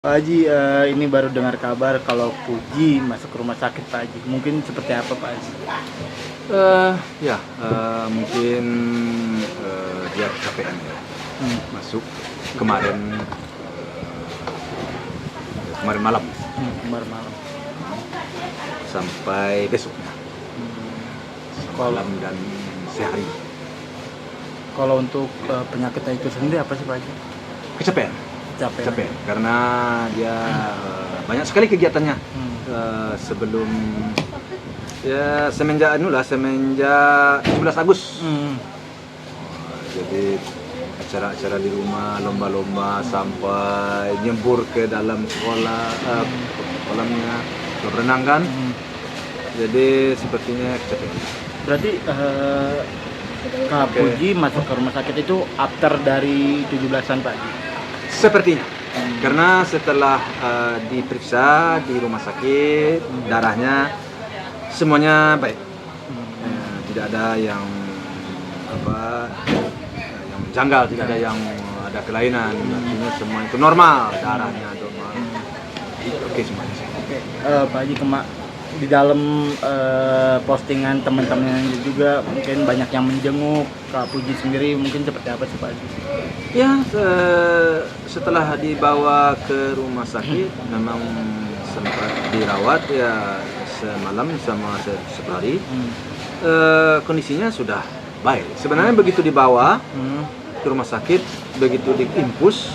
Pak Haji, ini baru dengar kabar kalau Puji masuk rumah sakit, Pak Haji. Mungkin seperti apa, Pak Haji? Mungkin dia kecapean ya. Masuk kemarin kemarin malam Kemarin malam. sampai besoknya, Kalau malam dan sehari. kalau untuk penyakitnya itu sendiri apa sih, Pak Haji? Kecapean, Capek. kecapean karena dia banyak sekali kegiatannya sebelum semenjak 17 Agustus. Jadi acara-acara di rumah, lomba-lomba sampai nyebur ke dalam sekolah, kolamnya berenang kan. Jadi sepertinya kecapean. Berarti Kak Puji masuk ke rumah sakit itu after dari 17-an, Pak Haji? Sepertinya. Karena setelah diperiksa di rumah sakit, darahnya semuanya baik. Tidak ada yang yang janggal, tidak ada yang ada kelainan. Artinya semua itu normal, darahnya normal. Oke semuanya. Oke, Pak Haji, di dalam postingan teman-teman juga mungkin banyak yang menjenguk Kak Puji sendiri, mungkin seperti apa sih, Pak Haji? Ya, setelah dibawa ke rumah sakit, memang sempat dirawat ya semalam sama sehari. Kondisinya sudah baik. Sebenarnya begitu dibawa ke rumah sakit, begitu diimpus,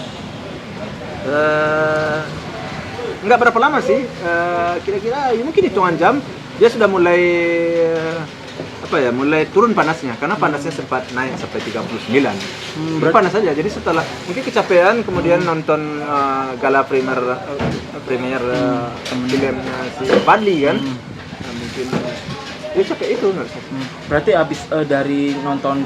nggak berapa lama sih, kira-kira ya mungkin hitungan jam, dia sudah mulai mulai turun panasnya, karena panasnya sempat naik sampai 39. Panas saja. Jadi setelah mungkin kecapean, kemudian nonton gala premier filmnya si Fadli kan. Mungkin dia capek itu. Berarti abis dari nonton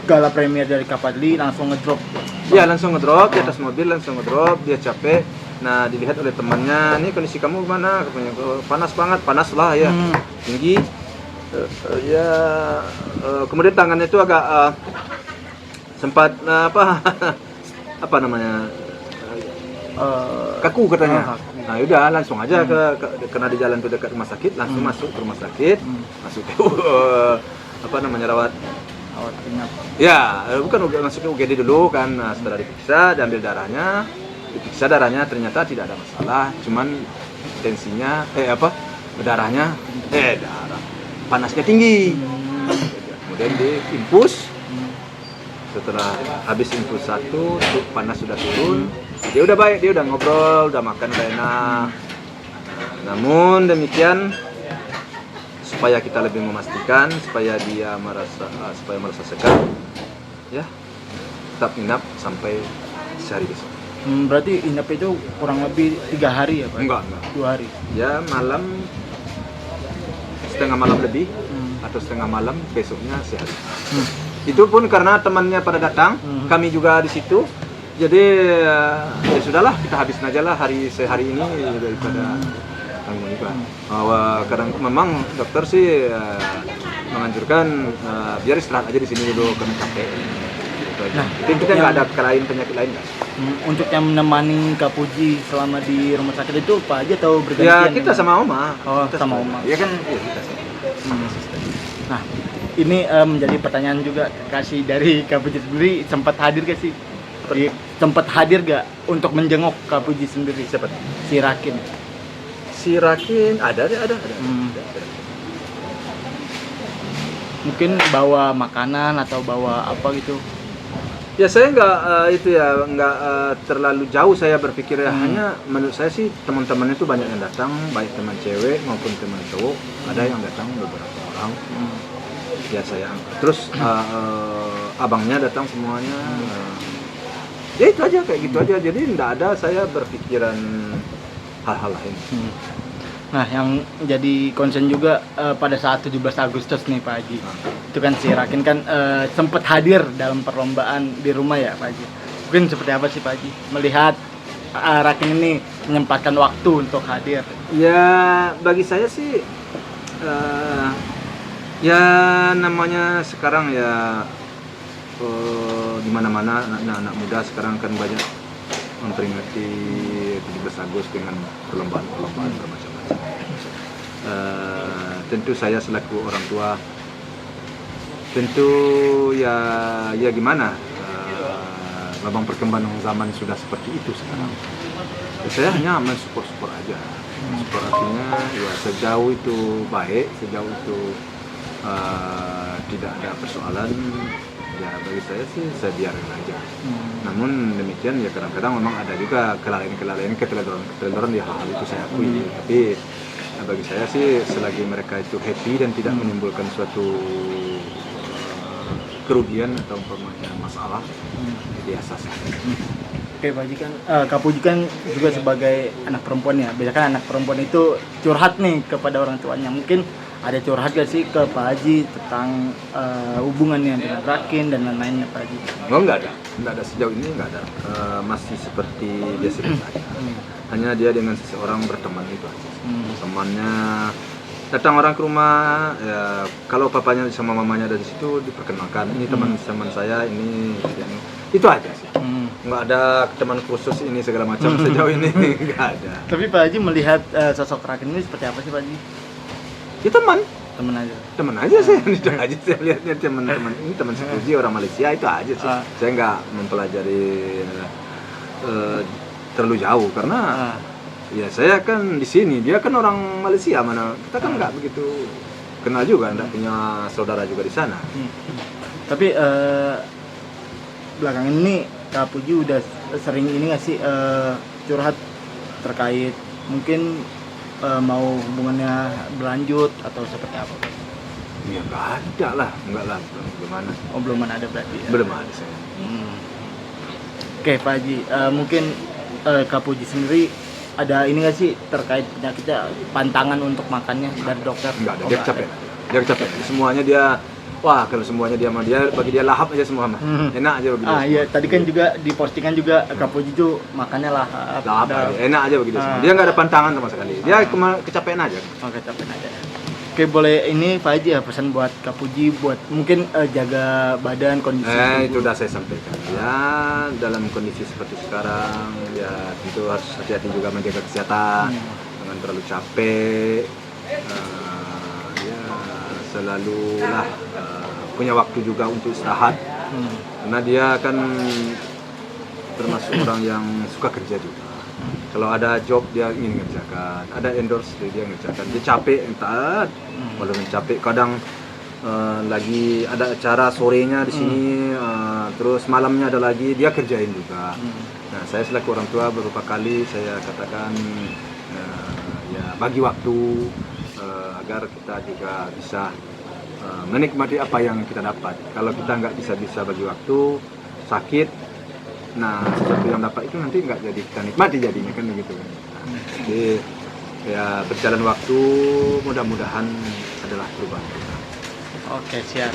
gala premier dari Kak Fadli langsung ngedrop? Ya langsung ngedrop di atas mobil, langsung ngedrop, dia capek. Nah dilihat oleh temannya, nih kondisi kamu gimana? Katanya panas banget, panas lah ya, tinggi. Kemudian tangannya itu agak sempat apa namanya kaku katanya. Nah udah langsung aja karena di jalan ke dekat rumah sakit, langsung masuk ke rumah sakit, masuk ke rawat inap. ya, bukan masuk ke UGD dulu kan. Nah, setelah diperiksa, diperiksa darahnya ternyata tidak ada masalah, cuman tensinya darah panasnya tinggi. Kemudian diimpus. Setelah habis infus 1, panas sudah turun, dia udah baik, dia udah ngobrol, udah makan udah enak. Namun demikian, supaya kita lebih memastikan, supaya dia merasa segar, ya tetap inap sampai sehari besok. Berarti inap itu kurang lebih 3 hari ya, Pak? Enggak. 2 hari. Ya malam, setengah malam lebih, atau setengah malam besoknya sehari. Itu pun karena temannya pada datang, kami juga di situ. Jadi ya sudahlah, kita habisin aja lah sehari ini daripada tanggung juga. Kadang memang dokter sih menganjurkan biar istirahat aja di sini dulu karena capek. Nah, kita nggak ada penyakit lain kan? Untuk yang menemani Kak Puji selama di rumah sakit itu Pak Haji atau bergantian? Ya kita sama Oma. Oh, kita sama Oma. Iya kan? Iya kita sama. Nah, ini menjadi pertanyaan juga, kasih dari Kak Puji sendiri, sempat hadir gak sih? Sempat hadir gak untuk menjenguk Kak Puji sendiri? Siapa? Si Rakin. Si Rakin ada. Mungkin bawa makanan atau bawa apa gitu? Ya saya nggak terlalu jauh saya berpikir ya. Hanya menurut saya sih teman-teman itu banyak yang datang, baik teman cewek maupun teman cowok. Ada yang datang beberapa orang. Ya saya angkat. Terus abangnya datang semuanya. Ya itu aja, kayak gitu aja. Jadi nggak ada saya berpikiran hal-hal lain. Nah, yang jadi concern juga pada saat 17 Agustus nih Pak Haji. Itu kan si Rakin kan sempat hadir dalam perlombaan di rumah ya Pak Haji. Mungkin seperti apa sih Pak Haji melihat Rakin ini menyempatkan waktu untuk hadir? Ya bagi saya sih ya namanya sekarang ya di mana-mana anak-anak muda sekarang kan banyak memperingati sampai 17 Agustus dengan perlombaan-perlombaan bermacam-macam. Tentu saya selaku orang tua tentu ya gimana, memang perkembangan zaman sudah seperti itu sekarang. Saya hanya mensupport aja. Support artinya ya sejauh itu baik, sejauh itu tidak ada persoalan, ya bagi saya sih saya biarin aja. Namun demikian ya kadang-kadang memang ada juga kelalaian, keteledoran di hal itu saya akui. Tapi bagi saya sih selagi mereka itu happy dan tidak menimbulkan suatu kerugian atau umpamanya masalah, biasa saja. Oke Pak Haji, kan Kak Puji kan juga sebagai anak perempuan ya. Biasanya kan anak perempuan itu curhat nih kepada orang tuanya. Mungkin ada curhat gak sih ke Pak Haji tentang hubungannya dengan Rakin dan lain-lainnya Pak Haji? Oh, enggak ada sejauh ini enggak ada. Masih seperti biasa-biasa aja. Hanya dia dengan seseorang berteman itu aja. Temannya datang orang ke rumah, ya kalau papanya sama mamanya ada di situ diperkenalkan, ini teman saya, ini itu aja sih. Nggak ada teman khusus ini segala macam sejauh ini nggak ada. Tapi Pak Haji melihat sosok Rakin ini seperti apa sih Pak Haji? Ya teman aja sih, itu aja saya lihatnya teman-teman ini teman sepuji orang Malaysia itu aja sih. Saya nggak mempelajari terlalu jauh karena ya saya kan di sini, dia kan orang Malaysia, mana kita kan nggak begitu kenal juga, nggak punya saudara juga di sana. Tapi belakangan ini Kak Puji udah sering ini nggak sih curhat terkait mungkin mau hubungannya berlanjut atau seperti apa? Ya nggak ada lah, belum ada. Oh belum ada berarti ya? Belum ada saya. Oke Pak Haji, mungkin Kak Puji sendiri ada ini nggak sih terkait penyakitnya, pantangan untuk makannya dari dokter? Nggak ada, dia kecapean. Semuanya dia, wah kalau semuanya dia sama dia, bagi dia lahap aja semua mah. Enak aja bagi dia. Iya, tadi kan juga di postingan juga Kak Puji tuh makannya lahap aja, enak aja bagi dia semua. Dia nggak ada pantangan sama sekali, dia kecapean aja. Oh, kecapean aja. Oke, boleh ini Pak Haji ya pesan buat Kak Puji buat mungkin jaga badan, kondisi itu udah saya sampaikan. Ya dalam kondisi seperti sekarang ya tentu harus hati-hati juga menjaga kesehatan, jangan terlalu capek. Ya selalu lah punya waktu juga untuk istirahat. Karena dia kan termasuk orang yang suka kerja juga. Kalau ada job dia ingin ngerjakan, ada endorse dia ngerjakan. Dia capek, entah walaupun capek kadang lagi ada acara sorenya di sini, terus malamnya ada lagi dia kerjain juga. Nah saya selaku orang tua beberapa kali saya katakan ya bagi waktu agar kita juga bisa menikmati apa yang kita dapat. Kalau kita nggak bisa bagi waktu, sakit, nah sesuatu yang dapat itu nanti nggak jadi kita nikmati jadinya kan begitu. Jadi ya berjalan waktu mudah-mudahan adalah perubahan kita. Oke, siap.